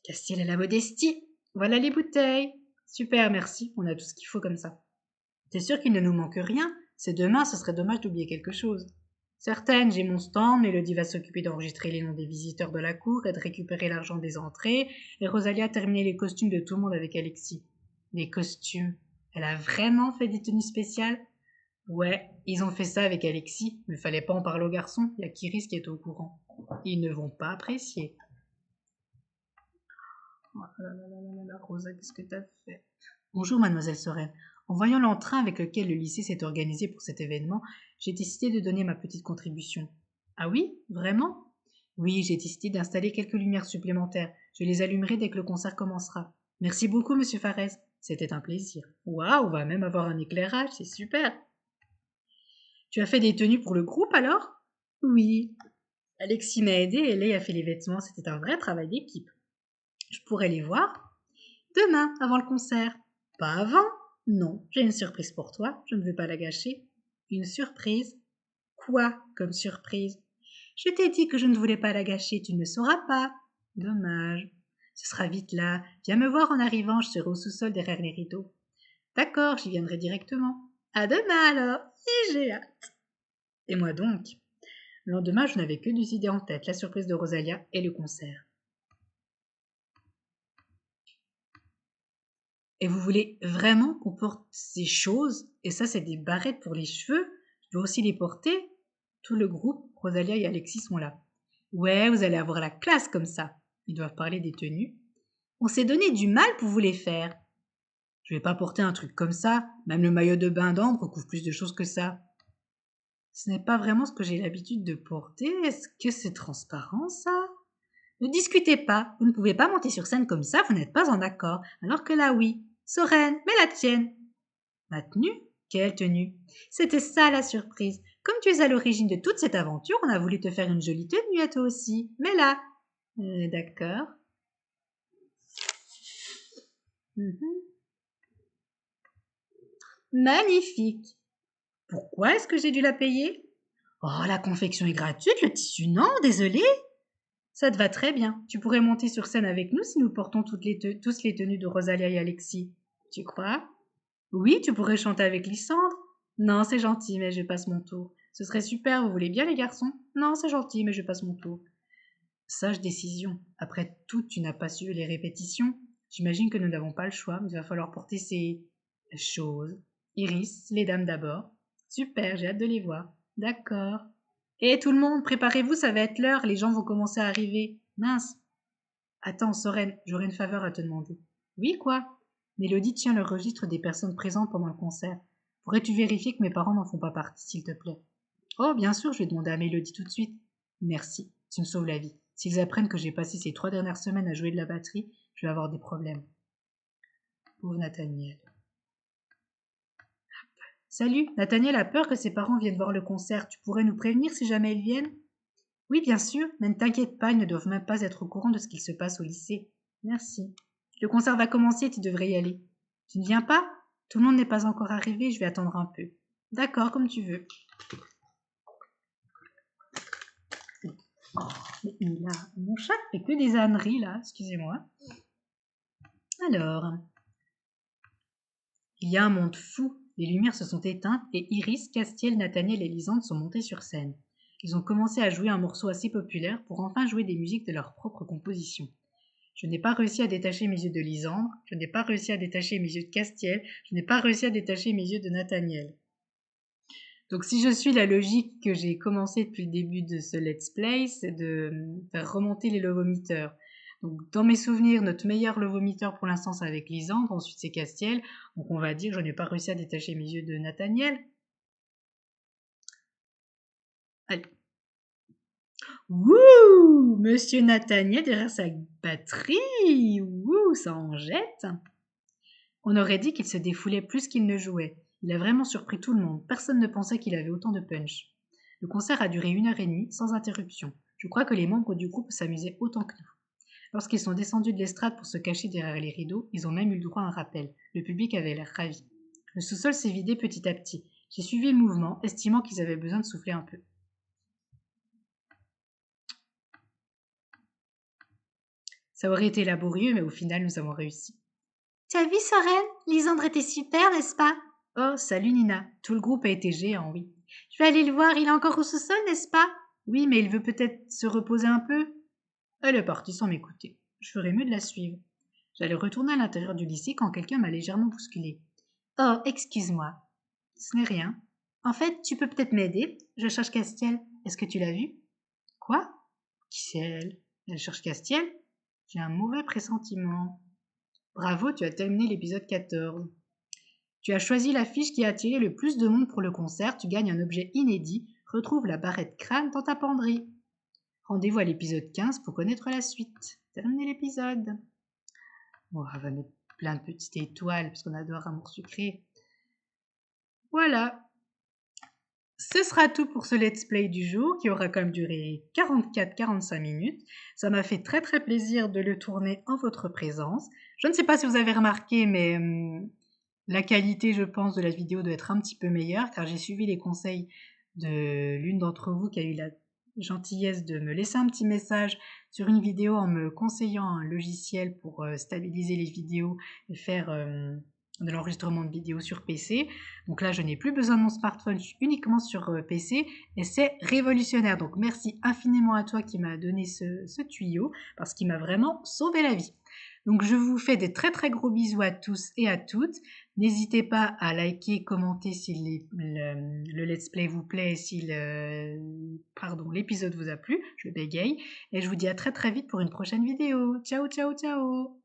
Castiel à la modestie. Voilà les bouteilles. Super, merci. On a tout ce qu'il faut comme ça. T'es sûr qu'il ne nous manque rien? C'est demain, ce serait dommage d'oublier quelque chose. Certaine, j'ai mon stand, Mélodie va s'occuper d'enregistrer les noms des visiteurs de la cour et de récupérer l'argent des entrées, et Rosalie a terminé les costumes de tout le monde avec Alexis. Les costumes? Elle a vraiment fait des tenues spéciales? Ouais, ils ont fait ça avec Alexis, mais fallait pas en parler aux garçons, il y a Kiris qui est au courant. Ils ne vont pas apprécier. Oh là là là là là, Rosa, qu'est-ce que t'as fait? Bonjour, mademoiselle Sorel. En voyant l'entrain avec lequel le lycée s'est organisé pour cet événement, j'ai décidé de donner ma petite contribution. Ah oui? Vraiment? Oui, j'ai décidé d'installer quelques lumières supplémentaires. Je les allumerai dès que le concert commencera. Merci beaucoup, monsieur Farès. C'était un plaisir. Waouh, on va même avoir un éclairage, c'est super. Tu as fait des tenues pour le groupe alors? Oui. Alexis m'a aidé et Leigh a fait les vêtements. C'était un vrai travail d'équipe. Je pourrais les voir? Demain, avant le concert. Pas avant? Non, j'ai une surprise pour toi, je ne veux pas la gâcher. Une surprise? Quoi comme surprise? Je t'ai dit que je ne voulais pas la gâcher, tu ne le sauras pas. Dommage. Ce sera vite là. Viens me voir en arrivant, je serai au sous-sol derrière les rideaux. D'accord, j'y viendrai directement. À demain alors. Et j'ai hâte. Et moi donc. Le lendemain, je n'avais que deux idées en tête, la surprise de Rosalia et le concert. Et vous voulez vraiment qu'on porte ces choses? Et ça, c'est des barrettes pour les cheveux? Je dois aussi les porter? Tout le groupe, Rosalia et Alexis sont là. Ouais, vous allez avoir la classe comme ça. Ils doivent parler des tenues. On s'est donné du mal pour vous les faire. Je vais pas porter un truc comme ça. Même le maillot de bain d'ambre couvre plus de choses que ça. Ce n'est pas vraiment ce que j'ai l'habitude de porter. Est-ce que c'est transparent, ça? Ne discutez pas. Vous ne pouvez pas monter sur scène comme ça, vous n'êtes pas en accord. Alors que là, oui. Soren, mets la tienne. Ma tenue? Quelle tenue? C'était ça la surprise. Comme tu es à l'origine de toute cette aventure, on a voulu te faire une jolie tenue à toi aussi. Mais là. D'accord. Magnifique. Pourquoi est-ce que j'ai dû la payer? Oh, la confection est gratuite, le tissu non, désolé. Ça te va très bien. Tu pourrais monter sur scène avec nous si nous portons tous les tenues de Rosalia et Alexis. Tu crois? Oui, tu pourrais chanter avec Lysandre. Non, c'est gentil, mais je passe mon tour. Ce serait super, vous voulez bien les garçons? Non, c'est gentil, mais je passe mon tour. Sage décision. Après tout, tu n'as pas suivi les répétitions. J'imagine que nous n'avons pas le choix, mais il va falloir porter ces choses. Iris, les dames d'abord. Super, j'ai hâte de les voir. D'accord. Et tout le monde, préparez-vous, ça va être l'heure, les gens vont commencer à arriver. Mince. Attends, Soren, j'aurais une faveur à te demander. Oui, quoi? Mélodie tient le registre des personnes présentes pendant le concert. Pourrais-tu vérifier que mes parents n'en font pas partie, s'il te plaît? Oh, bien sûr, je vais demander à Mélodie tout de suite. Merci, tu me sauves la vie. S'ils apprennent que j'ai passé ces 3 dernières semaines à jouer de la batterie, je vais avoir des problèmes. Pauvre Nathaniel. Salut, Nathaniel a peur que ses parents viennent voir le concert. Tu pourrais nous prévenir si jamais ils viennent? Oui, bien sûr, mais ne t'inquiète pas, ils ne doivent même pas être au courant de ce qu'il se passe au lycée. Merci. Le concert va commencer, tu devrais y aller. Tu ne viens pas? Tout le monde n'est pas encore arrivé, je vais attendre un peu. D'accord, comme tu veux. Oh, mais mon chat fait que des âneries là, excusez-moi. Alors, il y a un monde fou. Les lumières se sont éteintes et Iris, Castiel, Nathaniel et Lisande sont montés sur scène. Ils ont commencé à jouer un morceau assez populaire pour enfin jouer des musiques de leur propre composition. Je n'ai pas réussi à détacher mes yeux de Lisandre, je n'ai pas réussi à détacher mes yeux de Castiel, je n'ai pas réussi à détacher mes yeux de Nathaniel. Donc si je suis la logique que j'ai commencé depuis le début de ce let's play, c'est de faire remonter les lovomiteurs. Donc dans mes souvenirs, notre meilleur lovomiteur pour l'instant c'est avec Lisandre, ensuite c'est Castiel, donc on va dire que je n'ai pas réussi à détacher mes yeux de Nathaniel. Allez. Wouh! Monsieur Nathaniel derrière sa batterie! Wouh! Ça en jette! On aurait dit qu'il se défoulait plus qu'il ne jouait. Il a vraiment surpris tout le monde. Personne ne pensait qu'il avait autant de punch. Le concert a duré 1 heure et demie, sans interruption. Je crois que les membres du groupe s'amusaient autant que nous. Lorsqu'ils sont descendus de l'estrade pour se cacher derrière les rideaux, ils ont même eu le droit à un rappel. Le public avait l'air ravi. Le sous-sol s'est vidé petit à petit. J'ai suivi le mouvement, estimant qu'ils avaient besoin de souffler un peu. Ça aurait été laborieux, mais au final, nous avons réussi. Tu as vu Soren? Lisandre était super, n'est-ce pas? Oh, salut Nina. Tout le groupe a été géant, oui. Je vais aller le voir, il est encore au sous-sol, n'est-ce pas? Oui, mais il veut peut-être se reposer un peu. Elle est partie sans m'écouter. Je ferais mieux de la suivre. J'allais retourner à l'intérieur du lycée quand quelqu'un m'a légèrement bousculé. Oh, excuse-moi. Ce n'est rien. En fait, tu peux peut-être m'aider. Je cherche Castiel. Est-ce que tu l'as vu? Quoi? Qui c'est elle? Elle cherche Castiel? J'ai un mauvais pressentiment. Bravo, tu as terminé l'épisode 14. Tu as choisi l'affiche qui a attiré le plus de monde pour le concert. Tu gagnes un objet inédit. Retrouve la barrette crâne dans ta penderie. Rendez-vous à l'épisode 15 pour connaître la suite. Terminez l'épisode. Bon, on va mettre plein de petites étoiles parce qu'on adore Amour sucré. Voilà. Ce sera tout pour ce let's play du jour qui aura quand même duré 44-45 minutes. Ça m'a fait très très plaisir de le tourner en votre présence. Je ne sais pas si vous avez remarqué, mais la qualité, je pense, de la vidéo doit être un petit peu meilleure car j'ai suivi les conseils de l'une d'entre vous qui a eu la gentillesse de me laisser un petit message sur une vidéo en me conseillant un logiciel pour stabiliser les vidéos et faire de l'enregistrement de vidéos sur PC. Donc là, je n'ai plus besoin de mon smartphone, je suis uniquement sur PC et c'est révolutionnaire. Donc merci infiniment à toi qui m'as donné ce tuyau parce qu'il m'a vraiment sauvé la vie. Donc je vous fais des très très gros bisous à tous et à toutes. N'hésitez pas à liker, commenter si le let's play vous plaît et si l'épisode vous a plu. Je bégaye et je vous dis à très très vite pour une prochaine vidéo. Ciao ciao ciao.